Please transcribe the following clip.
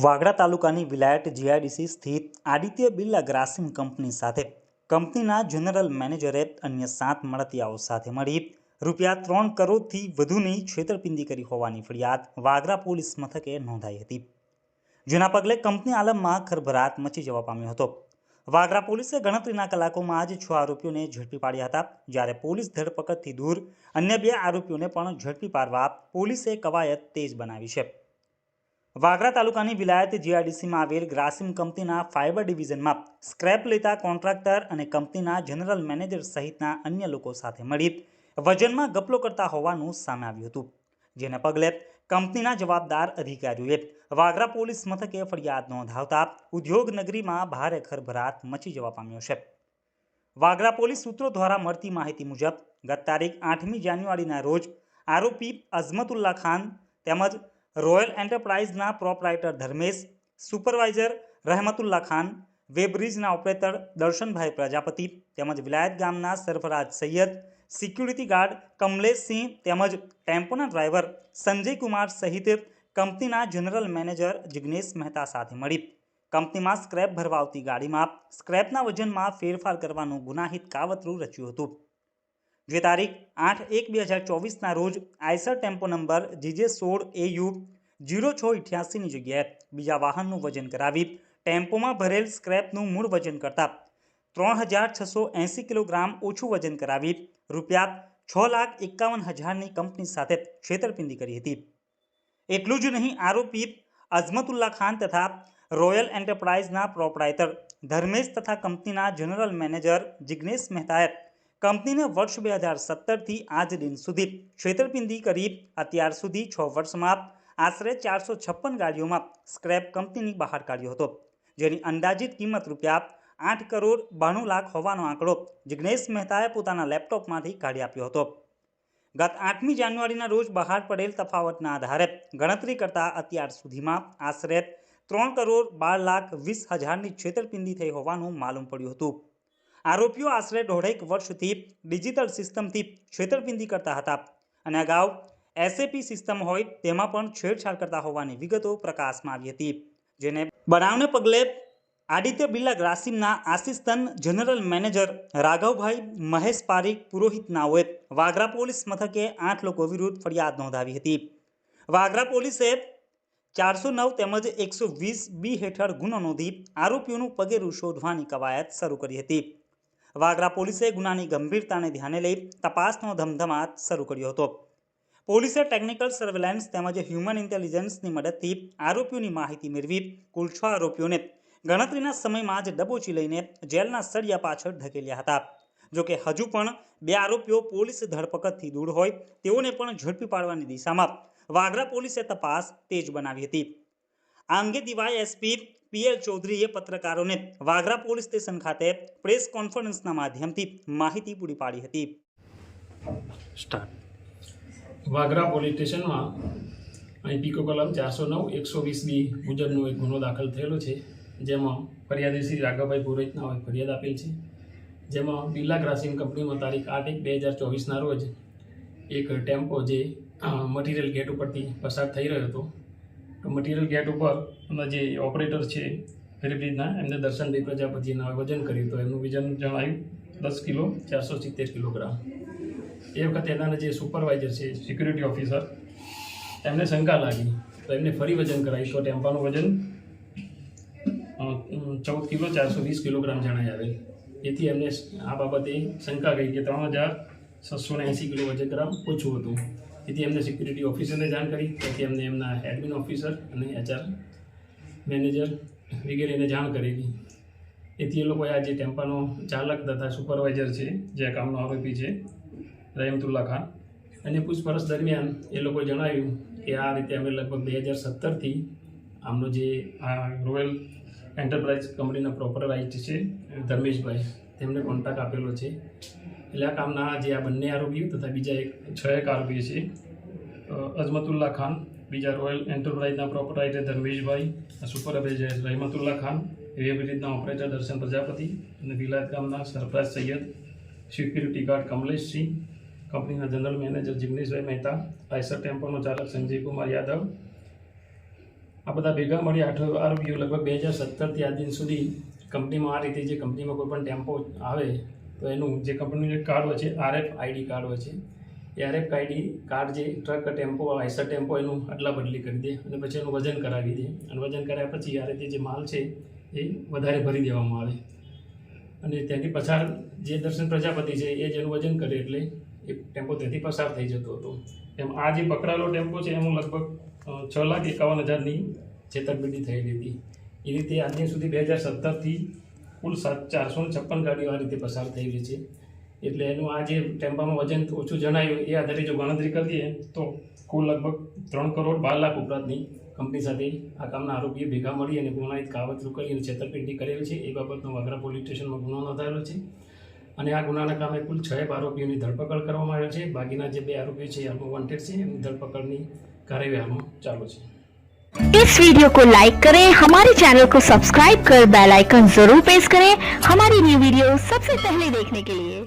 વાગરા તાલુકાની વિલાયત જીઆઈડીસી સ્થિત આદિત્ય બિરલા ગ્રાસિમ કંપની સાથે કંપનીના જનરલ મેનેજરે અન્ય 7 મળતિયાઓ સાથે મળી ₹3 કરોડથી વધુની છેતરપિંડી કરી હોવાની ફરિયાદ વાગરા પોલીસ મથકે નોંધાઈ હતી, જેના પગલે કંપની આલમમાં ખળભળાટ મચી જવા પામ્યો હતો। વાગરા પોલીસે ગણતરીના કલાકોમાં જ 6 આરોપીઓને ઝડપી પાડ્યા હતા, જ્યારે પોલીસ ધરપકડથી દૂર અન્ય 2 આરોપીઓને પણ ઝડપી પાડવા પોલીસે કવાયત તેજ બનાવી છે। વાગરા તાલુકાની વિલાયત જીઆઈડીસીમાં આવેલ ગ્રાસિમ કંપનીના ફાઇબર ડિવિઝનમાં સ્ક્રેપ લેતા કોન્ટ્રાક્ટર અને કંપનીના જનરલ મેનેજર સહિતના અન્ય લોકો સાથે મળી વજનમાં ગપલો કરતા હોવાનું સામે આવ્યું હતું, જેને પગલે કંપનીના જવાબદાર અધિકારીઓએ વાગરા પોલીસ મથકે ફરિયાદ નોંધાવતા ઉદ્યોગ નગરીમાં ભારે ખળભળાટ મચી જવા પામ્યો છે। વાગરા પોલીસ સૂત્રો દ્વારા મળતી માહિતી મુજબ ગત તારીખ 8મી જાન્યુઆરીના રોજ આરોપી અઝમતુલ્લા ખાન તેમજ રોયલ એન્ટરપ્રાઇઝના પ્રોપરાઇટર ધર્મેશ, સુપરવાઇઝર રહેમતુલ્લા ખાન, વેબ્રિજના ઓપરેટર દર્શનભાઈ પ્રજાપતિ તેમજ વિલાયત ગામના સરફરાજ સૈયદ, સિક્યુરિટી ગાર્ડ કમલેશસિંહ તેમજ ટેમ્પોના ડ્રાઈવર સંજય કુમાર સહિત કંપનીના જનરલ મેનેજર જિગ્નેશ મહેતા સાથે મળી કંપનીમાં સ્ક્રેપ ભરવા આવતી ગાડીમાં સ્ક્રેપના વજનમાં ફેરફાર કરવાનું ગુનાહિત કાવતરું રચ્યું હતું, જે તારીખ 8/1/2024ના રોજ આઈસર ટેમ્પો નંબર GJ16AU 0688ની જગ્યાએ બીજા વાહનનું વજન કરાવી ટેમ્પોમાં ભરેલ સ્ક્રેપનું મૂળ વજન કરતાં 3680 કિલોગ્રામ ઓછું વજન કરાવી ₹6,51,000ની કંપની સાથે છેતરપિંડી કરી હતી। એટલું જ નહીં, આરોપી અઝમતુલ્લા ખાન તથા રોયલ એન્ટરપ્રાઇઝના પ્રોપરાઇટર ધર્મેશ તથા કંપનીના જનરલ મેનેજર જિગ્નેશ મહેતાએ કંપનીને વર્ષ 2017થી આજ દિન સુધી છેતરપિંડી કરી અત્યાર સુધી 6 વર્ષમાં આશરે 456 ગાડીઓમાં સ્ક્રેપ કંપનીની બહાર કાઢ્યો હતો, જેની અંદાજિત કિંમત ₹8,92,00,000 હોવાનો આંકડો જિગ્નેશ મહેતાએ પોતાના લેપટોપમાંથી કાઢી આપ્યો હતો। ગત 8મી જાન્યુઆરીના રોજ બહાર પડેલ તફાવતના આધારે ગણતરી કરતા અત્યાર સુધીમાં આશરે ₹3,12,20,000ની છેતરપિંડી થઈ હોવાનું માલુમ પડ્યું હતું। આરોપીઓ આશરે 1.5 વર્ષથી ડિજિટલ સિસ્ટમથી છેતરપિંડી કરતા હતા અને અગાઉ SAP સિસ્ટમ હોય તેમાં પણ છેડછાડ કરતા હોવાની વિગતો પ્રકાશમાં આવી હતી, જેને બનાવને પગલે આદિત્ય બિરલા ગ્રાસિમના assistant general manager Raghavbhai Mahesh Parikh Purohit નાઓએ વાગરા પોલીસ મથકે 8 લોકો વિરુદ્ધ ફરિયાદ નોંધાવી હતી। વાગરા પોલીસે 409 તેમજ 120B હેઠળ ગુનો નોંધી આરોપીઓનું પગેરું શોધવાની કવાયત શરૂ કરી હતી। વાગરા પોલીસે ગુનાની ગંભીરતાને ધ્યાને લઈ તપાસનો ધમધમાટ શરૂ કર્યો હતો। પોલીસે ટેકનિકલ સર્વેલન્સ તેમજ હ્યુમન ઇન્ટેલિજન્સની મદદથી આરોપીઓની માહિતી મેળવી કુલ 6 આરોપીઓને ગણતરીના સમયમાં જ દબોચી લઈને જેલના સળિયા પાછળ ધકેલ્યા હતા। જોકે હજુ પણ 2 આરોપીઓ પોલીસ ધરપકડથી દૂર હોય તેઓને પણ ઝડપી પાડવાની દિશામાં વાગરા પોલીસે તપાસ તેજ બનાવી હતી। આ અંગે DYSP PL ચૌધરીએ પત્રકારોને વાગરા પોલીસ સ્ટેશન ખાતે પ્રેસ કોન્ફરન્સના માધ્યમથી માહિતી પૂરી પાડી હતી। વાગરા પોલીસ સ્ટેશનમાં અહીં પીકો કલમ 409 120B મુજબનો એક ગુનો દાખલ થયેલો છે, જેમાં ફરિયાદી શ્રી રાઘવભાઈ પુરોહિતના ફરિયાદ આપેલ છે, જેમાં બિરલા ગ્રાસિમ કંપનીમાં તારીખ 8/1/2024ના રોજ એક ટેમ્પો જે મટીરિયલ ગેટ ઉપરથી પસાર થઈ રહ્યો હતો, તો મટીરિયલ ગેટ ઉપર જે ઓપરેટર છે વેબ્રિજના એમને દર્શનભાઈ પ્રજાપતિના વજન કર્યું તો એમનું વજન જણાયું 10 કિલો 470 કિલોગ્રામ। એ વખતે એના જે સુપરવાઇઝર છે સિક્યુરિટી ઓફિસર એમને શંકા લાગી તો એમને ફરી વજન કરાવી તો ટેમ્પાનું વજન 14 કિલો 420 કિલોગ્રામ જણાઈ આવેલ। એથી એમને આ બાબતે શંકા ગઈ કે 3,680 કિલો વજન ઓછું હતું। એથી એમને સિક્યુરિટી ઓફિસરને જાણ કરી, તેથી એમને એમના એડમિન ઓફિસર અને HR મેનેજર વગેરેને જાણ કરેલી। એથી એ લોકોએ આ જે ટેમ્પાનો ચાલક તથા સુપરવાઇઝર છે જે કામનો આરોપી છે રહેમતુલ્લા ખાન, અને પૂછપરછ દરમિયાન એ લોકોએ જણાવ્યું કે આ રીતે અમે લગભગ 2017થી આમનો જે આ રોયલ એન્ટરપ્રાઇઝ કંપનીના પ્રોપરાઇટર છે ધર્મેશભાઈ તેમને કોન્ટ્રાક્ટ આપેલો છે। એટલે આ કામના જે આ બંને આરોપીઓ તથા બીજા 6 આરોપીઓ છે અઝમતુલ્લા ખાન, બીજા રોયલ એન્ટરપ્રાઇઝના પ્રોપરાઇટર ધર્મેશભાઈ, સુપરવાઇઝર રહેમતુલ્લા ખાન, વેબ્રિજના ઓપરેટર દર્શન પ્રજાપતિ અને વિલાયત ગામના સરફરાજ સૈયદ, સિક્યુરિટી ગાર્ડ કમલેશસિંહ, કંપનીના જનરલ મેનેજર જિગ્નેશભાઈ મહેતા, આઈસર ટેમ્પોનો ચાલક સંજય કુમાર યાદવ, આ બધા ભેગા મળી 8 આરોપીઓ લગભગ 2017થી આજ દિન સુધી કંપનીમાં આ રીતે જે કંપનીમાં કોઈ પણ ટેમ્પો આવે તો એનું જે કંપનીનું જે કાર્ડ હોય છે RFID કાર્ડ હોય છે એ RFID કાર્ડ જે ટ્રક ટેમ્પો આઈસર ટેમ્પો એનું અદલા બદલી કરી દે અને પછી એનું વજન કરાવી દે અને વજન કર્યા પછી આ રીતે જે માલ છે એ વધારે ભરી દેવામાં આવે અને ત્યાંથી પસાર જે દર્શન પ્રજાપતિ છે એ જેનું વજન કરે એટલે એ ટેમ્પો ત્યાંથી પસાર થઈ જતો હતો. એમ આ જે પકડાયેલો ટેમ્પો છે એમાં લગભગ 6,51,000ની છેતરપિંડી થયેલી હતી. એ રીતે આજ દિન સુધી 2017થી કુલ 456 ગાડીઓ આ રીતે પસાર થયેલી છે. એટલે એનું આ જે ટેમ્પામાં વજન ઓછું જણાયું એ આધારે જો ગણતરી કરીએ તો કુલ લગભગ 3,12,00,000 ઉપરાંતની કંપની સાથે આ કામના આરોપીઓ ભેગા મળી અને ગુનાહિત કાવતરું કરી અને છેતરપિંડી કરેલી છે. એ બાબતનો વાગરા પોલીસ સ્ટેશનમાં ગુનો નોંધાયેલો છે અને આ ગુનાના કામે કુલ 6 આરોપીઓની ધરપકડ કરવામાં આવેલ છે. બાકીના જે 2 આરોપીઓ છે એ હાલમાં વોન્ટેડ છે. એમની ધરપકડની કાર્યવાહી હાલમાં ચાલુ છે. इस वीडियो को लाइक करें, हमारे चैनल को सब्सक्राइब कर बेल आइकन जरूर प्रेस करें हमारी न्यू वीडियो सबसे पहले देखने के लिए।